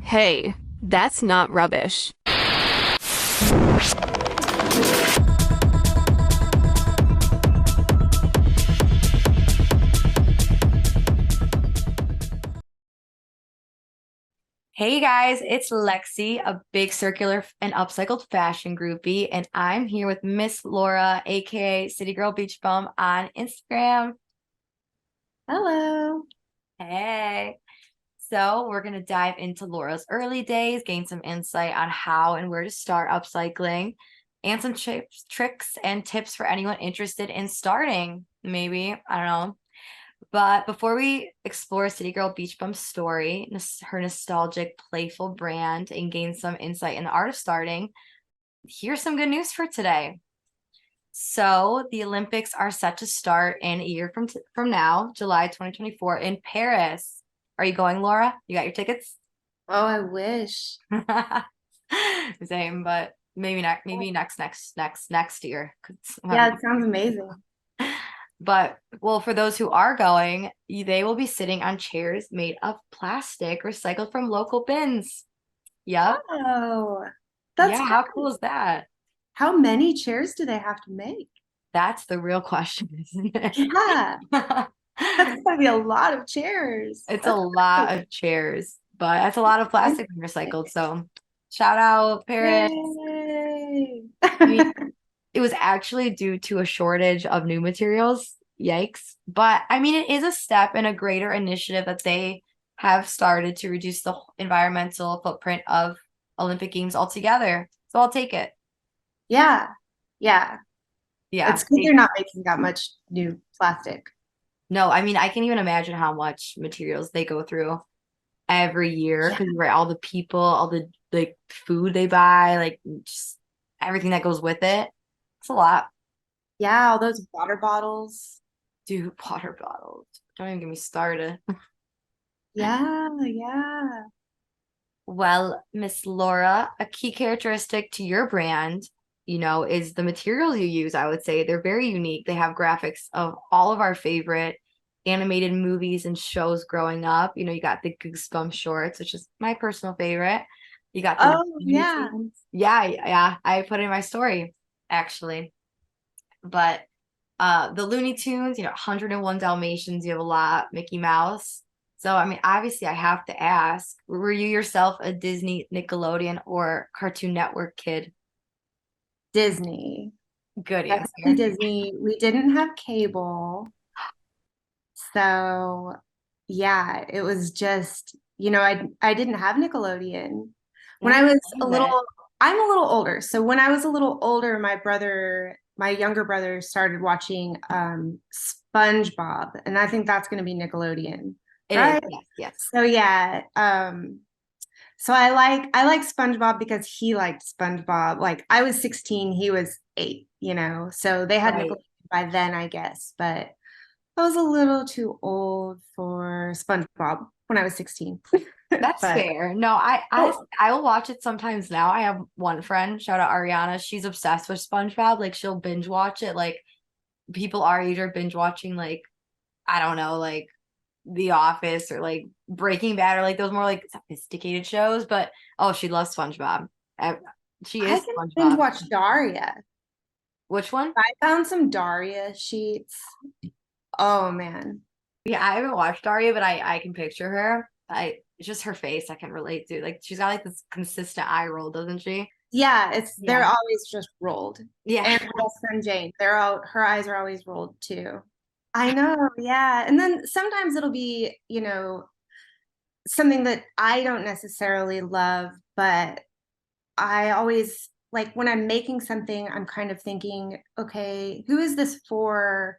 Hey, that's not rubbish. Hey guys, it's Lexi, a big circular and upcycled fashion groupie, and I'm here with Miss Laura, aka Citygirlbeachbum on Instagram. Hello. Hey. So we're gonna dive into Laura's early days, gain some insight on how and where to start upcycling, and some tricks and tips for anyone interested in starting. Maybe, I don't know. But before we explore City Girl Beach Bum's story, her nostalgic, playful brand, and gain some insight in the art of starting, here's some good news for today. So the Olympics are set to start in a year from now, July 2024 in Paris. Are you going, Laura? You got your tickets? Oh, I wish. Same, but maybe next year. 'Cause I'm Yeah, having it sounds amazing. But well, for those who are going, they will be sitting on chairs made of plastic recycled from local bins. Yep. Oh, that's Yeah, how great. cool is that? How many chairs do they have to make? That's the real question, isn't it? Yeah, that's gonna be a lot of chairs. It's a That's lot great. of chairs, but that's a lot of plastic being recycled. So shout out Paris. Yay. I mean, it was actually due to a shortage of new materials. Yikes. But I mean, it is a step in a greater initiative that they have started to reduce the environmental footprint of Olympic Games altogether. So I'll take it. Yeah, yeah. Yeah. It's good they're not making that much new plastic. No, I mean, I can even imagine how much materials they go through every year Yeah. because right, all the people, all the like food they buy, like just everything that goes with it. It's a lot. Yeah, all those water bottles. Dude, water bottles. Don't even get me started. Yeah, yeah. Well, Miss Laura, a key characteristic to your brand, is the materials you use, I would say. They're very unique. They have graphics of all of our favorite animated movies and shows growing up. You got the Goosebumps shorts, which is my personal favorite. You got the Oh, Looney yeah. Tunes. Yeah, yeah, I put it in my story, actually. But the Looney Tunes, 101 Dalmatians, you have a lot, Mickey Mouse. So, I mean, obviously, I have to ask, were you yourself a Disney, Nickelodeon, or Cartoon Network kid? Disney. Good Definitely answer. Disney. We didn't have cable. So yeah, it was just, I didn't have Nickelodeon. When I I was a believe little, it. I'm a little older. So when I was a little older, my younger brother started watching SpongeBob, and I think that's going to be Nickelodeon, It is. right? Yes, yes. So yeah, so I like SpongeBob because he liked SpongeBob. Like I was 16, he was 8, So they had Right. Nickelodeon by then, I guess, but I was a little too old for SpongeBob when I was 16. That's But fair. No, I will watch it sometimes now. I have one friend, shout out Ariana. She's obsessed with SpongeBob. Like she'll binge watch it. Like people our age are binge watching like I don't know, like The Office or like Breaking Bad or like those more like sophisticated shows. But oh, she loves SpongeBob. Uh, She I is can binge SpongeBob. watch Daria. Which one? I found some Daria sheets. Oh man. Yeah, I haven't watched Audrey, but I can picture her. I It's just her face I can relate to. Like she's got like this consistent eye roll, doesn't she? Yeah, they're Yeah. always just rolled. Yeah. And her best friend Jane, her eyes are always rolled too. I know, yeah. And then sometimes it'll be, something that I don't necessarily love, but I always like when I'm making something, I'm kind of thinking, okay, who is this for?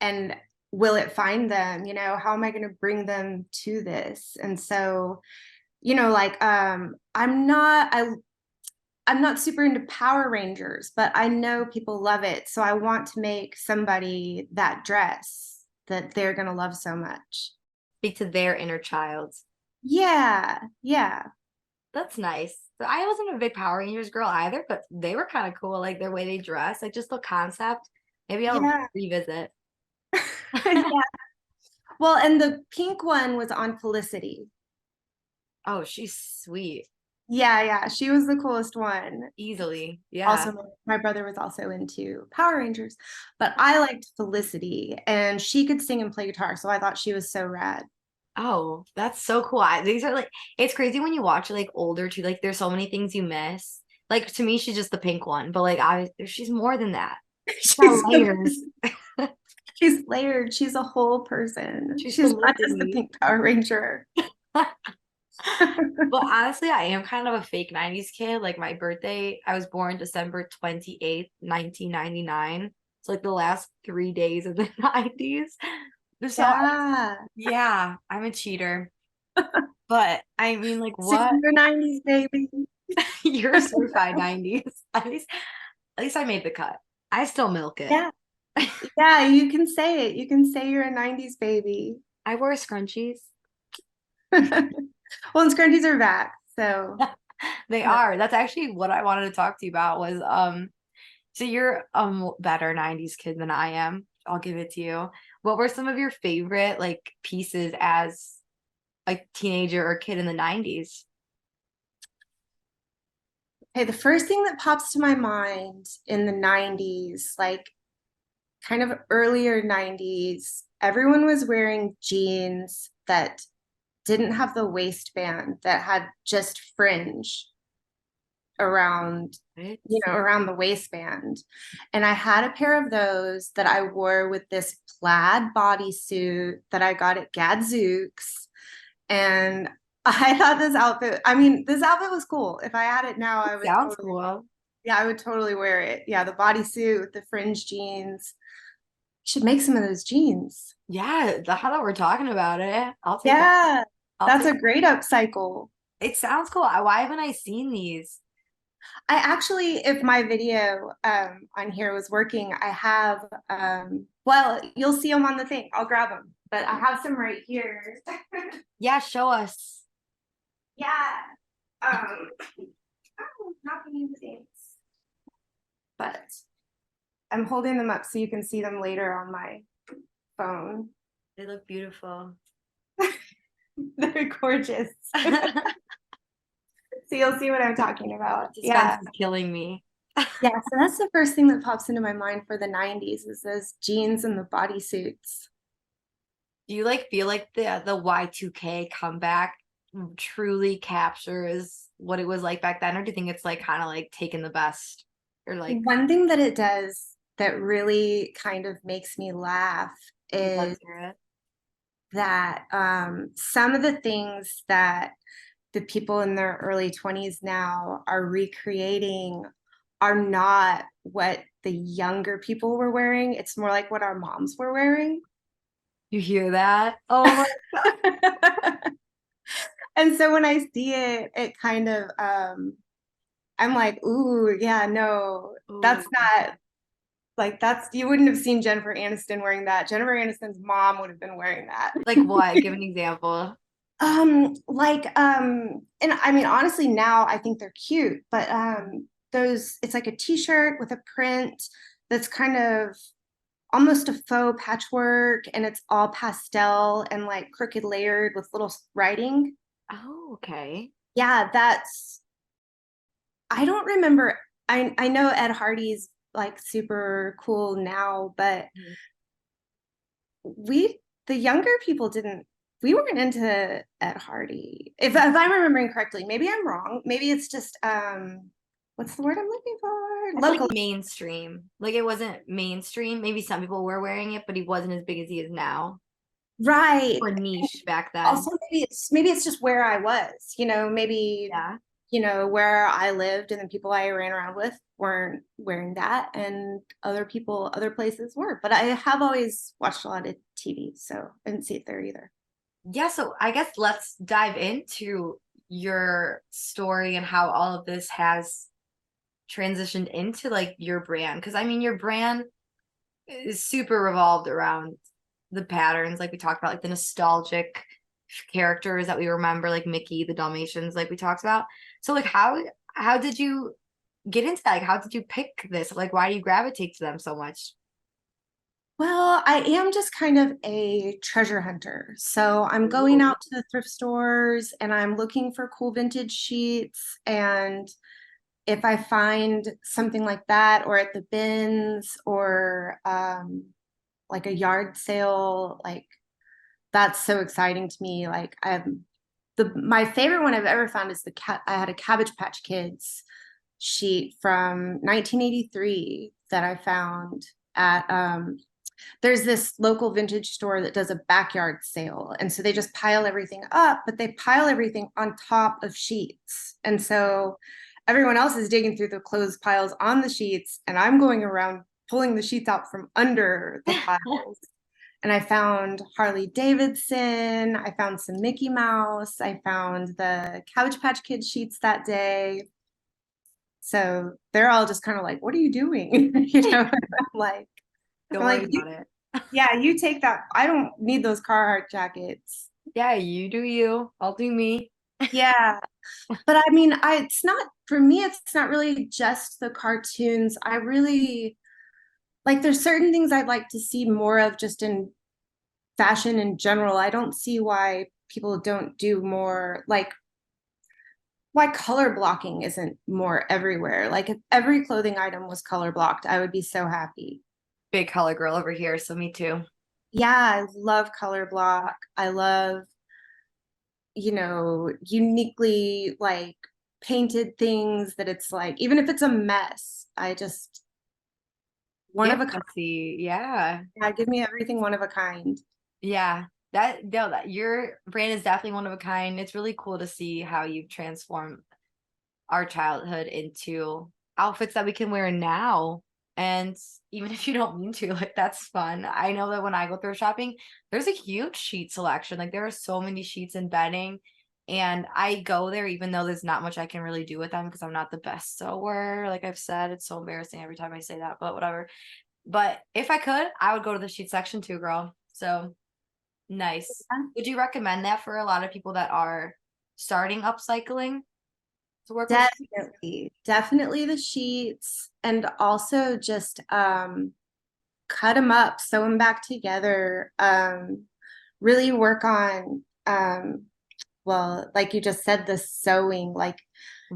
And will it find them? How am I going to bring them to this? And so, like I'm not super into Power Rangers, but I know people love it. So I want to make somebody that dress that they're going to love so much. Speak to their inner child. Yeah, yeah, That's nice. So I wasn't a big Power Rangers girl either, but they were kind of cool, like their way they dress, like just the concept. Maybe I'll yeah. revisit. Yeah. Well, and the pink one was on Felicity. Oh, she's sweet. Yeah, she was the coolest one. Easily. Yeah. Also, my brother was also into Power Rangers, but I liked Felicity, and she could sing and play guitar, so I thought she was so rad. Oh, that's so cool. These are like, it's crazy when you watch it like older too. Like, there's so many things you miss. Like, to me, she's just the pink one, but like, she's more than that. She's got layers. She's layered. She's a whole person. She's She's not just the Felicity. pink Power Ranger. But honestly, I am kind of a fake 90s kid. Like, my birthday, I was born December 28th, 1999. It's like the last 3 days of the 90s. So, Yeah. yeah, I'm a cheater. But I mean, like, So what? you're 90s, baby. You're a certified 90s. At least I made the cut. I still milk it. Yeah. Yeah, you can say it. You can say you're a 90s baby. I wear scrunchies. Well, and scrunchies are back, so They yeah. are. That's actually what I wanted to talk to you about was so you're a better 90s kid than I am. I'll give it to you. What were some of your favorite like pieces as a teenager or kid in the 90s? Okay, the first thing that pops to my mind in the 90s, like kind of earlier 90s, everyone was wearing jeans that didn't have the waistband, that had just fringe around, Right? around the waistband. And I had a pair of those that I wore with this plaid bodysuit that I got at Gadzooks. And I thought this outfit was cool. If I had it now, I would Sounds totally, cool. yeah, I would totally wear it. Yeah, the bodysuit with the fringe jeans. Should make some of those jeans. Yeah, how that we're talking about it. I'll take that. Yeah, I'll that's take a great upcycle. it sounds cool. Why haven't I seen these? I actually, if my video on here was working, I have, well, you'll see them on the thing. I'll grab them, but I have some right here. Yeah, show us. Yeah. Not the things, but I'm holding them up so you can see them later on my phone. They look beautiful. They're gorgeous. So you'll see what I'm talking about. Suspense Yeah. is killing me. Yeah, so that's the first thing that pops into my mind for the 90s is those jeans and the bodysuits. Do you like feel like the Y2K comeback truly captures what it was like back then, or do you think it's like kind of like taking the best or like One thing that it does that really kind of makes me laugh is that some of the things that the people in their early 20s now are recreating are not what the younger people were wearing. It's more like what our moms were wearing. You hear that? Oh my And so when I see it, it kind of I'm like, ooh, yeah, no, that's Ooh. not like you wouldn't have seen Jennifer Aniston wearing that. Jennifer Aniston's mom would have been wearing that. Like what? Give an example. And I mean, honestly, now I think they're cute, but it's like a t-shirt with a print that's kind of almost a faux patchwork, and it's all pastel and like crooked layered with little writing. Oh, okay. Yeah, I don't remember. I know Ed Hardy's like super cool now, but the younger people we weren't into Ed Hardy. If I'm remembering correctly, maybe I'm wrong. Maybe it's just what's the word I'm looking for? Local. Like mainstream. Like it wasn't mainstream. Maybe some people were wearing it, but he wasn't as big as he is now. Right. Or niche back then. Also, maybe it's just where I was, maybe where I lived and the people I ran around with weren't wearing that, and other places were. But I have always watched a lot of TV, so I didn't see it there either. Yeah, so I guess let's dive into your story and how all of this has transitioned into like your brand. Because I mean, your brand is super revolved around the patterns, like we talked about, like the nostalgic characters that we remember, like Mickey, the Dalmatians, like we talked about. So like how did you get into that? Like how did you pick this? Like why do you gravitate to them so much? Well, I am just kind of a treasure hunter. So I'm going Ooh. out to the thrift stores and I'm looking for cool vintage sheets. And if I find something like that, or at the bins, or like a yard sale, like that's so exciting to me. Like my favorite one I've ever found is the cat. I had a Cabbage Patch Kids sheet from 1983 that I found at there's this local vintage store that does a backyard sale. And so they just pile everything up, but they pile everything on top of sheets. And so everyone else is digging through the clothes piles on the sheets, and I'm going around pulling the sheets out from under the piles. And I found Harley Davidson, I found some Mickey Mouse, I found the Cabbage Patch Kids sheets that day. So they're all just kind of like, what are you doing? I'm like, Don't I'm worry like, about it. yeah, you take that. I don't need those Carhartt jackets. Yeah, you do you. I'll do me. Yeah. But I mean, it's not for me, it's not really just the cartoons. I really like there's certain things I'd like to see more of just in fashion in general. I don't see why people don't do more, like why color blocking isn't more everywhere. Like if every clothing item was color blocked, I would be so happy. Big color girl over here, so me too. Yeah, I love color block. I love, uniquely like painted things that it's like, even if it's a mess, I just one of a kind. Fancy. Yeah. Yeah, give me everything one of a kind. Yeah. That your brand is definitely one of a kind. It's really cool to see how you've transformed our childhood into outfits that we can wear now. And even if you don't mean to, like that's fun. I know that when I go through shopping, there's a huge sheet selection. Like there are so many sheets and bedding. And I go there even though there's not much I can really do with them because I'm not the best sewer. Like I've said, it's so embarrassing every time I say that, but whatever. But if I could, I would go to the sheet section too, girl. So nice. Would you recommend that for a lot of people that are starting upcycling to work with? Definitely the sheets, and also just cut them up, sew them back together, really work on well, like you just said, the sewing, like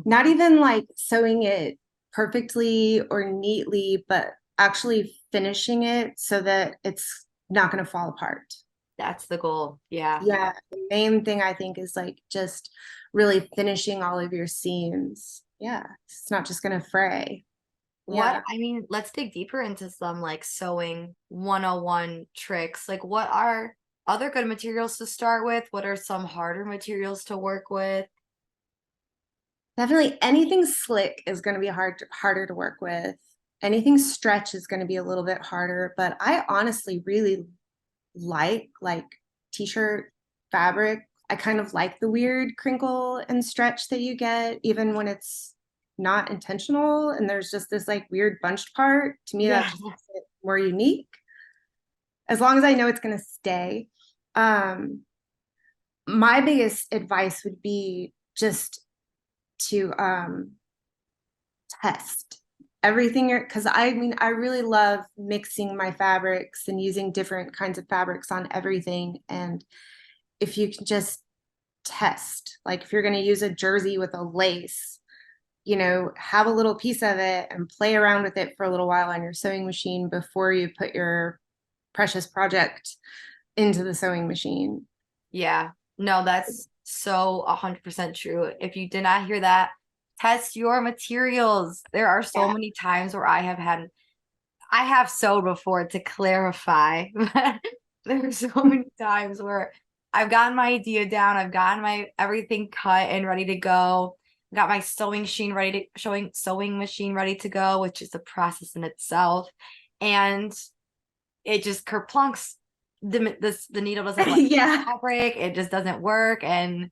not even like sewing it perfectly or neatly, but actually finishing it so that it's not going to fall apart. That's the goal. Yeah. Yeah, the main thing I think is like just really finishing all of your seams. Yeah, it's not just going to fray. Yeah. I mean, let's dig deeper into some like sewing 101 tricks. Like, what are other good materials to start with? What are some harder materials to work with? Definitely anything slick is going to be harder to work with. Anything stretch is going to be a little bit harder, but I honestly really like t-shirt fabric. I kind of like the weird crinkle and stretch that you get even when it's not intentional and there's just this like weird bunched part. To me, that Yeah. just makes it more unique. As long as I know it's going to stay. My biggest advice would be just to test everything, because I mean I really love mixing my fabrics and using different kinds of fabrics on everything. And if you can just test, like if you're going to use a jersey with a lace, have a little piece of it and play around with it for a little while on your sewing machine before you put your precious project into the sewing machine. Yeah. No, that's so 100% true. If you did not hear that, test your materials. There are so Yeah. many times where I have sewed before to clarify. There are so many times where I've gotten my idea down, I've gotten my everything cut and ready to go. Got my sewing machine ready to go, which is a process in itself. And it just kerplunks. The needle doesn't like Yeah. fabric, it just doesn't work. And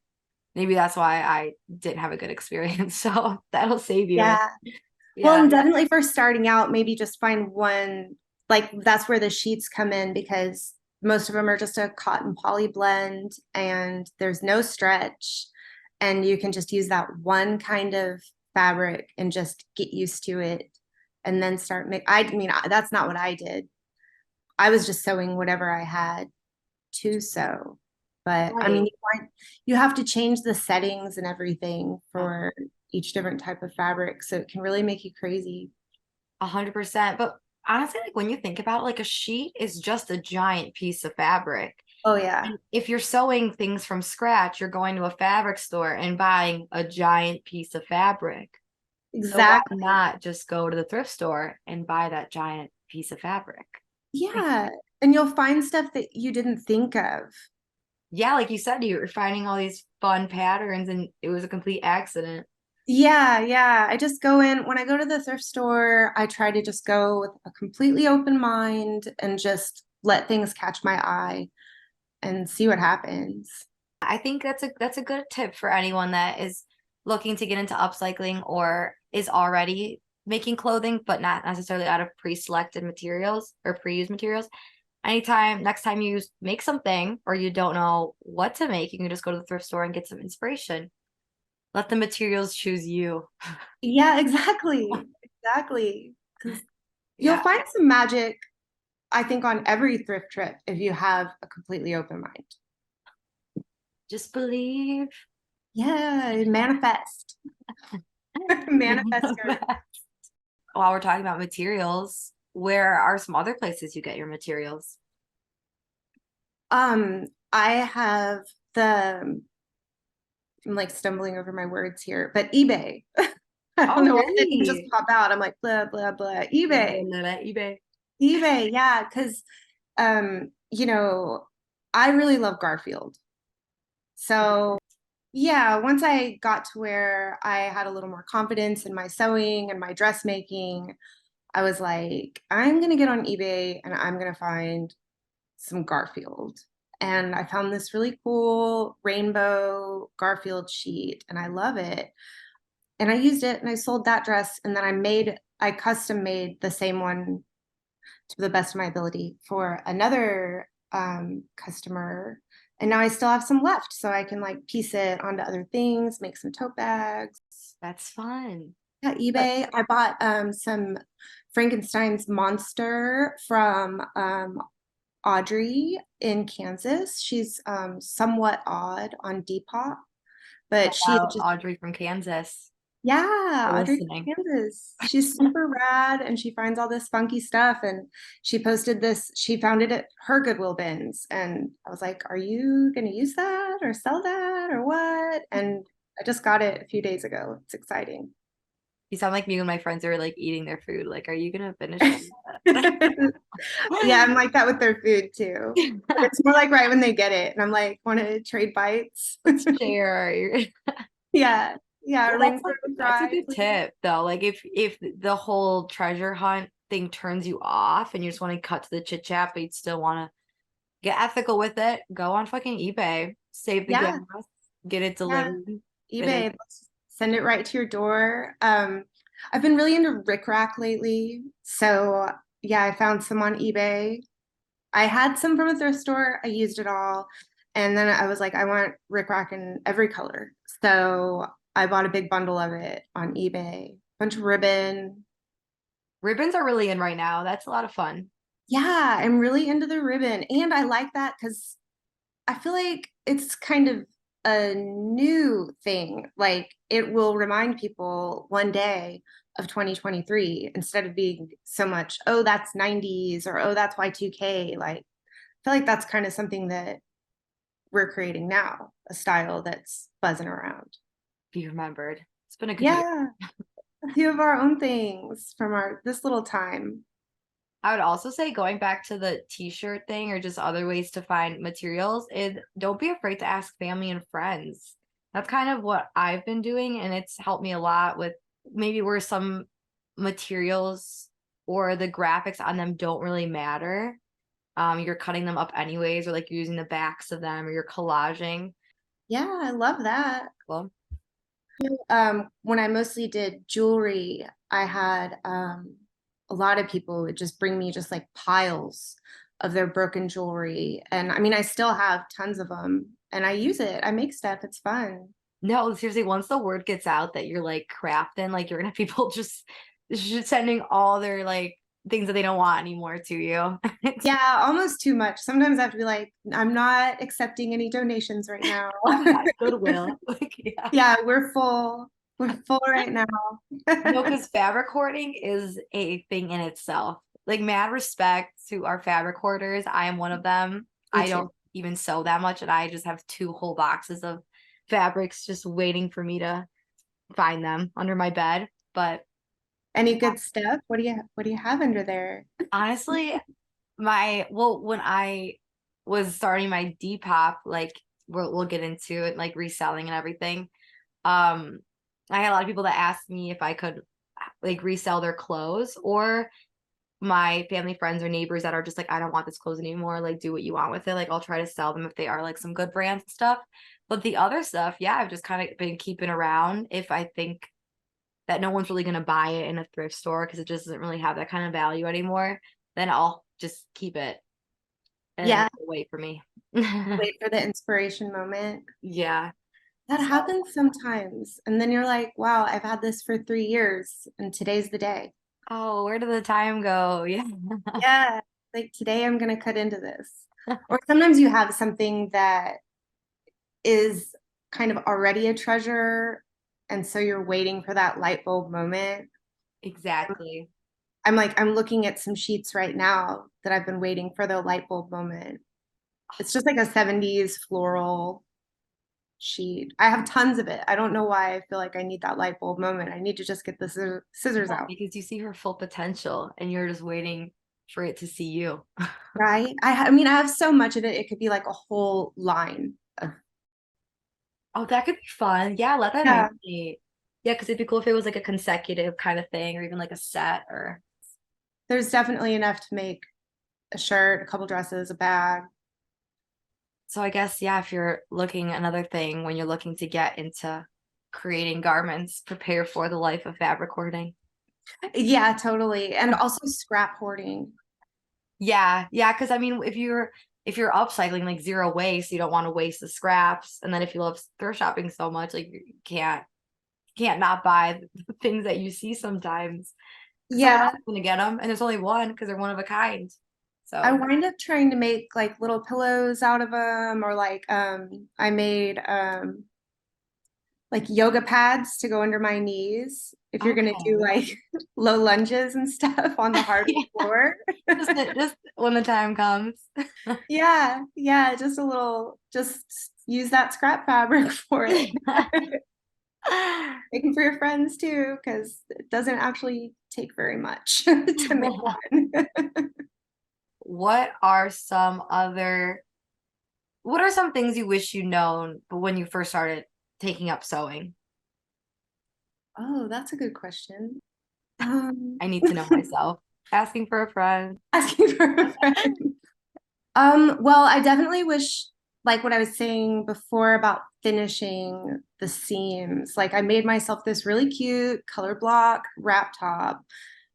maybe that's why I didn't have a good experience. So that'll save you. Yeah. Well, Yeah. and definitely for starting out, maybe just find one, like that's where the sheets come in, because most of them are just a cotton poly blend and there's no stretch. And you can just use that one kind of fabric and just get used to it and then start make. I mean, that's not what I did. I was just sewing whatever I had to sew. But I mean, Right. you have to change the settings and everything for each different type of fabric. So it can really make you crazy. 100%. But honestly, like when you think about it, like a sheet is just a giant piece of fabric. Oh, yeah, And if you're sewing things from scratch, you're going to a fabric store and buying a giant piece of fabric. So why exactly. not just go to the thrift store and buy that giant piece of fabric? Like, Yeah. And you'll find stuff that you didn't think of. yeah, like you said, you were finding all these fun patterns and it was a complete accident. Yeah, yeah. I just go in when I go to the thrift store, I try to just go with a completely open mind and just let things catch my eye and see what happens. I think that's a good tip for anyone that is looking to get into upcycling or is already making clothing, but not necessarily out of pre-selected materials or pre-used materials. Anytime, next time you make something or you don't know what to make, you can just go to the thrift store and get some inspiration. Let the materials choose you. Yeah, exactly. Exactly. Because you'll Yeah. find some magic, I think, on every thrift trip if you have a completely open mind. Just believe. Yeah, manifest. Manifest your. While we're talking about materials, where are some other places you get your materials? I have the I'm like stumbling over my words here, but eBay. I don't Oh, know why it didn't just really? pop out. I'm like blah blah blah. Blah, blah, eBay, blah, blah, eBay. eBay, yeah, because you know, I really love Garfield. So yeah, once I got to where I had a little more confidence in my sewing and my dressmaking, I was like, I'm gonna get on eBay and I'm gonna find some Garfield. And I found this really cool rainbow Garfield sheet, and I love it. And I used it and I sold that dress. And then I custom made the same one to the best of my ability for another customer. And now I still have some left. So I can like piece it onto other things, make some tote bags. That's fun. Yeah, But eBay. I bought some Frankenstein's monster from Audrey in Kansas. She's somewhat odd on Depop, but shout she out just Audrey from Kansas yeah, for Audrey listening. from Kansas. She's super rad and she finds all this funky stuff. And she posted this, she found it at her Goodwill bins. And I was like, are you going to use that or sell that or what? And I just got it a few days ago. It's exciting. You sound like me when my friends are like eating their food. Like, are you gonna finish that? Yeah, I'm like that with their food too. It's more like right when they get it. And I'm like, want to trade bites? Share. Yeah. Yeah. Well, Rinse and that's a dry, good please. tip though. Like if the whole treasure hunt thing turns you off and you just want to cut to the chit chat, but you'd still want to get ethical with it, go on fucking eBay, save the gas, Yeah. get it Yeah. delivered. eBay, send it right to your door. I've been really into rickrack lately. So yeah, I found some on eBay. I had some from a thrift store. I used it all. And then I was like, I want rickrack in every color. So I bought a big bundle of it on eBay. Bunch of ribbon. Ribbons are really in right now. That's a lot of fun. Yeah, I'm really into the ribbon. And I like that because I feel like it's kind of a new thing. Like it will remind people one day of 2023 instead of being so much, oh, that's 90s or oh, that's Y2K. Like I feel like that's kind of something that we're creating now, a style that's buzzing around. Be remembered. It's been a good year. Yeah, a few of our own things from our this little time. I would also say going back to the t-shirt thing or just other ways to find materials is don't be afraid to ask family and friends. That's kind of what I've been doing and it's helped me a lot with maybe where some materials or the graphics on them don't really matter. You're cutting them up anyways or like you're using the backs of them or you're collaging. Yeah, I love that. Well, When I mostly did jewelry, I had a lot of people would just bring me just like piles of their broken jewelry. And I mean, I still have tons of them and I use it. I make stuff. It's fun. no, seriously, once the word gets out that you're like crafting, like you're gonna have people just sending all their like things that they don't want anymore to you. Yeah, almost too much. Sometimes I have to be like, I'm not accepting any donations right now. Oh my God, Goodwill. Like, yeah. Yeah, we're full. We're full right now. No, because fabric hoarding is a thing in itself. Like, mad respect to our fabric hoarders. I am one of them. Me I too. don't even sew that much, and I just have 2 whole boxes of fabrics just waiting for me to find them under my bed. But Any good stuff? What do you have under there? honestly, when I was starting my Depop, like we'll get into it, like reselling and everything. Um, I had a lot of people that asked me if I could like resell their clothes, or my family, friends, or neighbors that are just like, I don't want this clothes anymore. Like, do what you want with it. Like, I'll try to sell them if they are like some good brands and stuff. But the other stuff, yeah, I've just kind of been keeping around if I think that no one's really going to buy it in a thrift store because it just doesn't really have that kind of value anymore, then I'll just keep it and Yeah, wait for me. wait for the inspiration moment. Yeah. That So, happens sometimes. And then you're like, wow, I've had this for 3 years and today's the day. oh, where did the time go? Yeah. Yeah, like today I'm gonna cut into this. Or sometimes you have something that is kind of already a treasure, and so you're waiting for that light bulb moment. Exactly. I'm looking at some sheets right now that I've been waiting for the light bulb moment. It's just like a 70s floral sheet. I have tons of it. I don't know why I feel like I need that light bulb moment. I need to just get the scissors Well, out. because you see her full potential and you're just waiting for it to see you. Right? I mean, I have so much of it. It could be like a whole line of, Oh, that could be fun. Yeah, let that yeah. marinate. Yeah, because it'd be cool if it was like a consecutive kind of thing, or even like a set, or There's definitely enough to make a shirt, a couple dresses, a bag. so I guess, yeah, if you're looking another thing when you're looking to get into creating garments, prepare for the life of fabric hoarding. Yeah, totally. And also scrap hoarding. Yeah, yeah, because I mean, if you're upcycling, like zero waste, you don't want to waste the scraps. And then if you love thrift shopping so much, like you can't not buy the things that you see sometimes. Someone Yeah, else is gonna get them, and there's only one because they're one of a kind. I So wind up trying to make like little pillows out of them, or like I made like yoga pads to go under my knees if you're gonna do okay. like low lunges and stuff on the hard floor. Just when the time comes. Yeah, yeah, just a little, just use that scrap fabric for it. Make them for your friends too, because it doesn't actually take very much to make one. What are some other what are some things you wish you'd known but when you first started taking up sewing? Oh, that's a good question. I need to know myself. Asking for a friend. Asking for a friend. Well, I definitely wish, like what I was saying before about finishing the seams. Like I made myself this really cute color block wrap top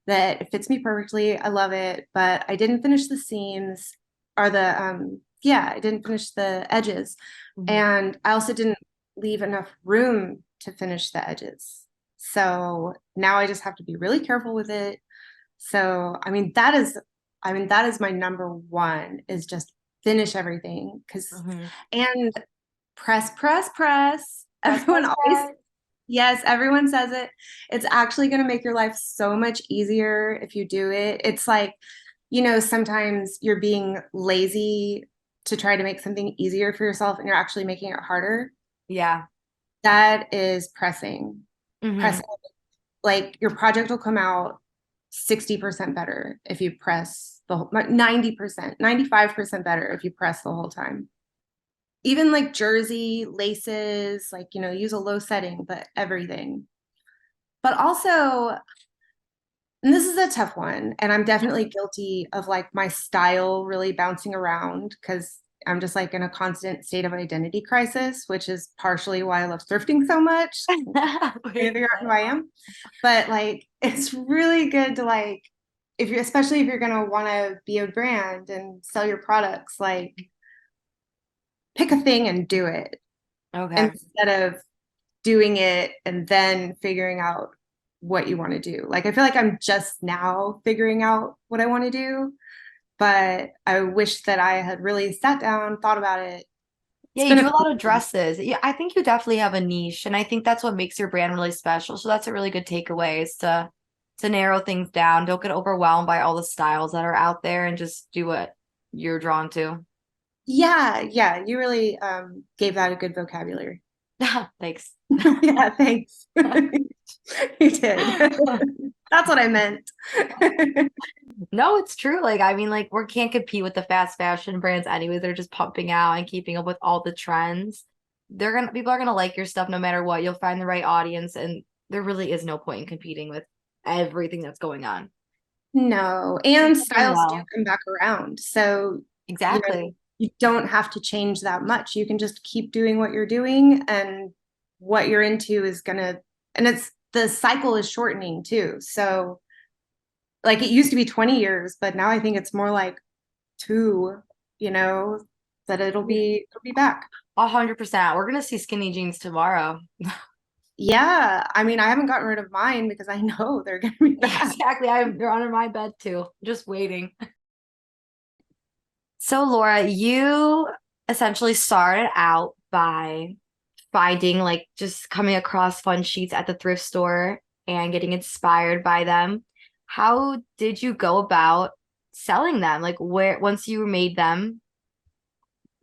that fits me perfectly. I love it, but I didn't finish the seams or the yeah, I didn't finish the edges. Mhm. And I also didn't leave enough room to finish the edges. So now I just have to be really careful with it. So, I mean, that is my number one is just finish everything because, Mhm. and press, press, press. Press, Everyone press, always, press. yes, everyone says it. It's actually going to make your life so much easier if you do it. It's like, sometimes you're being lazy to try to make something easier for yourself and you're actually making it harder. Yeah. That is pressing. Hmm. Pressing. Like your project will come out 60% better if you press the whole 90%, 95% better if you press the whole time. Even like jersey, laces, like, use a low setting, but everything. But also, and this is a tough one, and I'm definitely guilty of like my style really bouncing around because I'm just like in a constant state of identity crisis, which is partially why I love thrifting so much. Trying to Wait, figure out what? who I am. But like it's really good to like if you're especially if you're gonna want to be a brand and sell your products, like pick a thing and do it Okay. instead of doing it and then figuring out what you want to do. Like, I feel like I'm just now figuring out what I want to do, but I wish that I had really sat down, thought about it. Yeah, It's you been do a a lot of dresses. Yeah, I think you definitely have a niche, and I think that's what makes your brand really special. So that's a really good takeaway is to narrow things down. Don't get overwhelmed by all the styles that are out there and just do what you're drawn to. yeah, you really gave that a good vocabulary. Thanks. Yeah, thanks. You did. That's what I meant. No, it's true. Like, I mean, like, we can't compete with the fast fashion brands anyway. They're just pumping out and keeping up with all the trends. People are gonna like your stuff no matter what. You'll find the right audience, and there really is no point in competing with everything that's going on. No, You're and doing styles do well. come back around. So, you know, Exactly. you don't have to change that much. You can just keep doing what you're doing, and what you're into is gonna, and it's the cycle is shortening too. So, like, it used to be 20 years, but now I think it's more like two, that it'll be back. 100%. We're gonna see skinny jeans tomorrow. Yeah, I mean, I haven't gotten rid of mine because I know they're gonna be back. Exactly. They're under my bed too, just waiting. So, Laura, you essentially started out by finding, like, just coming across fun sheets at the thrift store and getting inspired by them. How did you go about selling them? Like, once you made them,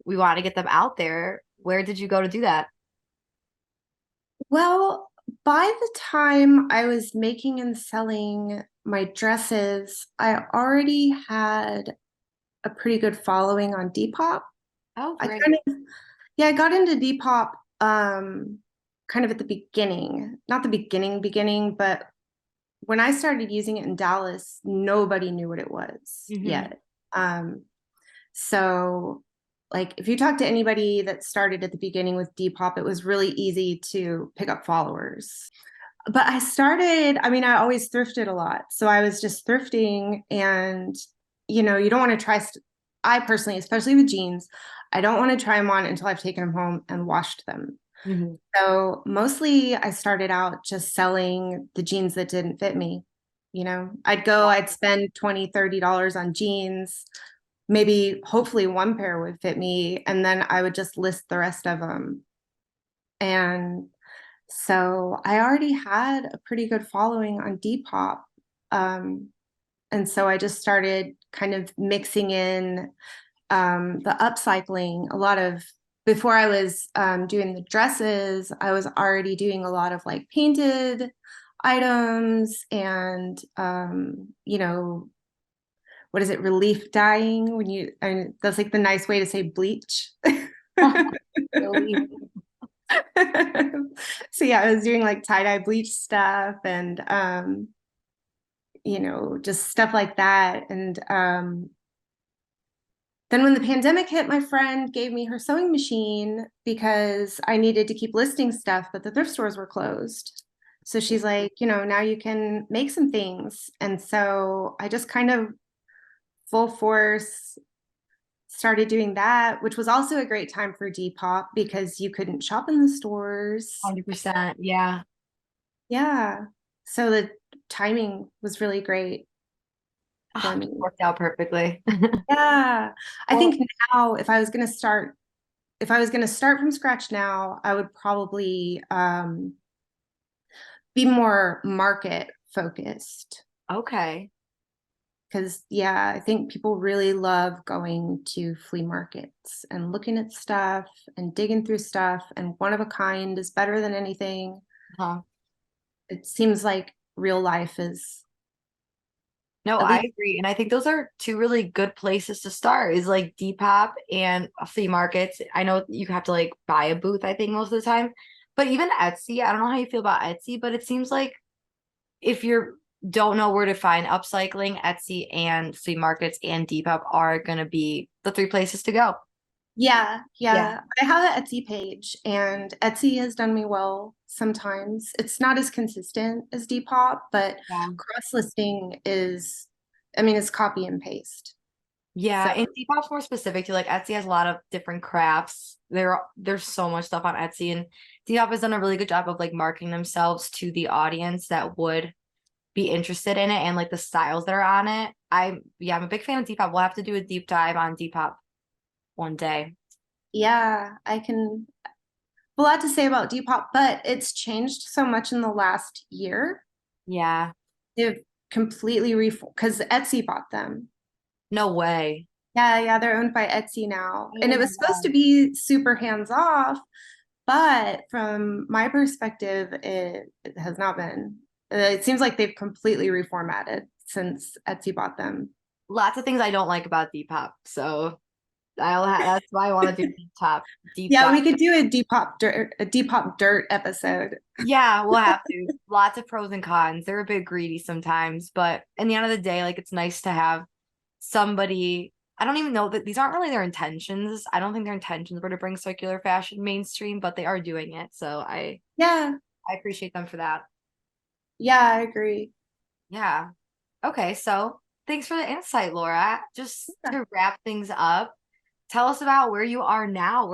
we want to get them out there. Where did you go to do that? Well, by the time I was making and selling my dresses, I already had a pretty good following on Depop. Oh, I great. kind of, yeah, I got into Depop kind of at the beginning, not the beginning, but when I started using it in Dallas, nobody knew what it was Hmm. yet. So, like, if you talk to anybody that started at the beginning with Depop, it was really easy to pick up followers. But I mean, I always thrifted a lot. So I was just thrifting, and, you don't want to I personally, especially with jeans, I don't want to try them on until I've taken them home and washed them. Hmm. So mostly I started out just selling the jeans that didn't fit me. I'd spend $20, $30 on jeans. Maybe hopefully one pair would fit me, and then I would just list the rest of them. And so I already had a pretty good following on Depop. Um, and so I just started kind of mixing in the upcycling. Before I was doing the dresses, I was already doing a lot of like painted items and, what is it, relief dyeing and that's like the nice way to say bleach. Really? So yeah, I was doing like tie-dye bleach stuff and just stuff like that. And then when the pandemic hit, my friend gave me her sewing machine because I needed to keep listing stuff, but the thrift stores were closed. So she's like, now you can make some things. And so I just kind of full force started doing that, which was also a great time for Depop because you couldn't shop in the stores. 100%. Yeah. Yeah. So the timing was really great for Oh, me. worked out perfectly. Yeah. I Well, think now if I was going to start from scratch now, I would probably be more market focused. okay. Because, yeah, I think people really love going to flea markets and looking at stuff and digging through stuff, and one of a kind is better than anything. Huh. It seems like real life is No, at I least, agree. And I think those are two really good places to start is like Depop and flea markets. I know you have to like buy a booth, I think, most of the time. But even Etsy, I don't know how you feel about Etsy, but it seems like if you don't know where to find upcycling, Etsy and flea markets and Depop are going to be the three places to go. yeah, Yeah. yeah. I have an Etsy page, and Etsy has done me well sometimes. It's not as consistent as Depop, but Yeah. cross listing is, I mean, it's copy and paste. Yeah, So and Depop's more specific to like Etsy has a lot of different crafts. There's so much stuff on Etsy, and Depop has done a really good job of like marketing themselves to the audience that would be interested in it and like the styles that are on it. I'm a big fan of Depop. We'll have to do a deep dive on Depop one day. Yeah, I can a lot to say about Depop, but it's changed so much in the last year. Yeah. They've completely reformed because Etsy bought them. No way. Yeah, they're owned by Etsy now. Oh And it my was supposed to God. be super hands off, but from my perspective, it has not been. It seems like they've completely reformatted since Etsy bought them. Lots of things I don't like about Depop. So that's why I want to do deep Yeah, dive. we could do a Depop dirt episode. Yeah, we'll have to. Lots of pros and cons. They're a bit greedy sometimes, but in the end of the day, like it's nice to have somebody. I don't even know that these aren't really their intentions. I don't think their intentions were to bring circular fashion mainstream, but they are doing it. So Yeah, I appreciate them for that. yeah, I agree. Yeah. Okay, so thanks for the insight, Laura. Just to wrap things up, tell us about where you are now.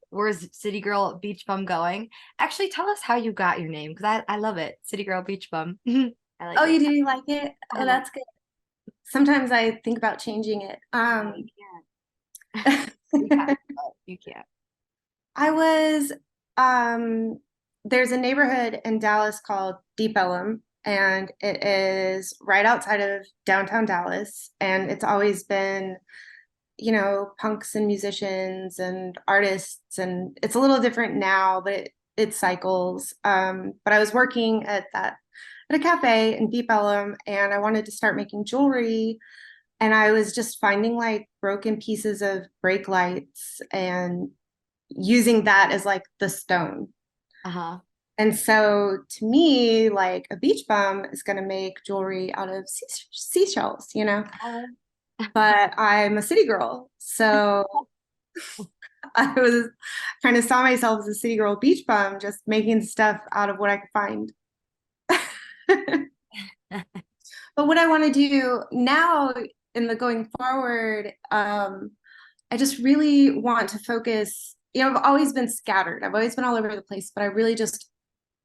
Where's City Girl Beach Bum going? Actually, tell us how you got your name because I love it. City Girl Beach Bum. I like Oh, it. you like it? I Oh, like that's good. Sometimes I think about changing it. it. You can't. You can't. You can't. I was there's a neighborhood in Dallas called Deep Ellum, and it is right outside of downtown Dallas, and it's always been, punks and musicians and artists, and it's a little different now, but it cycles. But I was working at a cafe in Deep Ellum, and I wanted to start making jewelry, and I was just finding like broken pieces of brake lights and using that as like the stone. Uh-huh. And so to me, like a beach bum is going to make jewelry out of seashells, Uh, but I'm a city girl. So I was kind of saw myself as a city girl beach bum, just making stuff out of what I could find. But what I want to do now in the going forward, I just really want to focus. I've always been scattered. I've always been all over the place, but I really just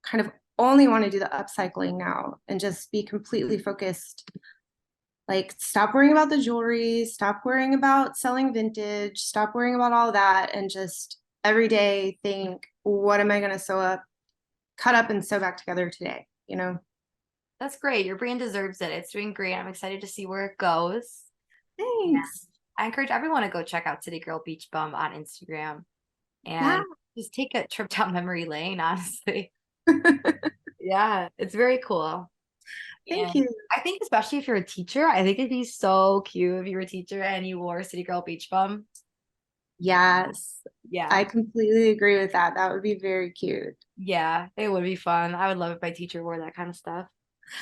kind of only want to do the upcycling now and just be completely focused. Like, stop worrying about the jewelry, stop worrying about selling vintage, stop worrying about all that, and just every day think, what am I going to cut up, and sew back together today? That's great. Your brand deserves it. It's doing great. I'm excited to see where it goes. Thanks. I encourage everyone to go check out City Girl Beach Bum on Instagram Yeah. and just take a trip down memory lane, honestly. Yeah, it's very cool. Thank And you. I think especially if you're a teacher, I think it'd be so cute if you were a teacher and you wore City Girl Beach Bum. Yes, Yeah. I completely agree with that. That would be very cute. Yeah, it would be fun. I would love if my teacher wore that kind of stuff.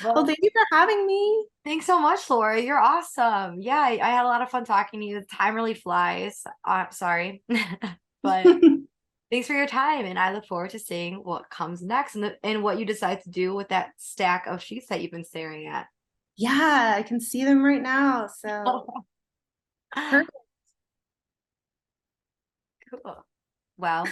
Well, Well, thank you for having me. thanks so much, Laura. You're awesome. Yeah, I had a lot of fun talking to you. Time really flies. Sorry. But thanks for your time, and I look forward to seeing what comes next and what you decide to do with that stack of sheets that you've been staring at. Yeah, I can see them right now. So perfect. Cool. Well,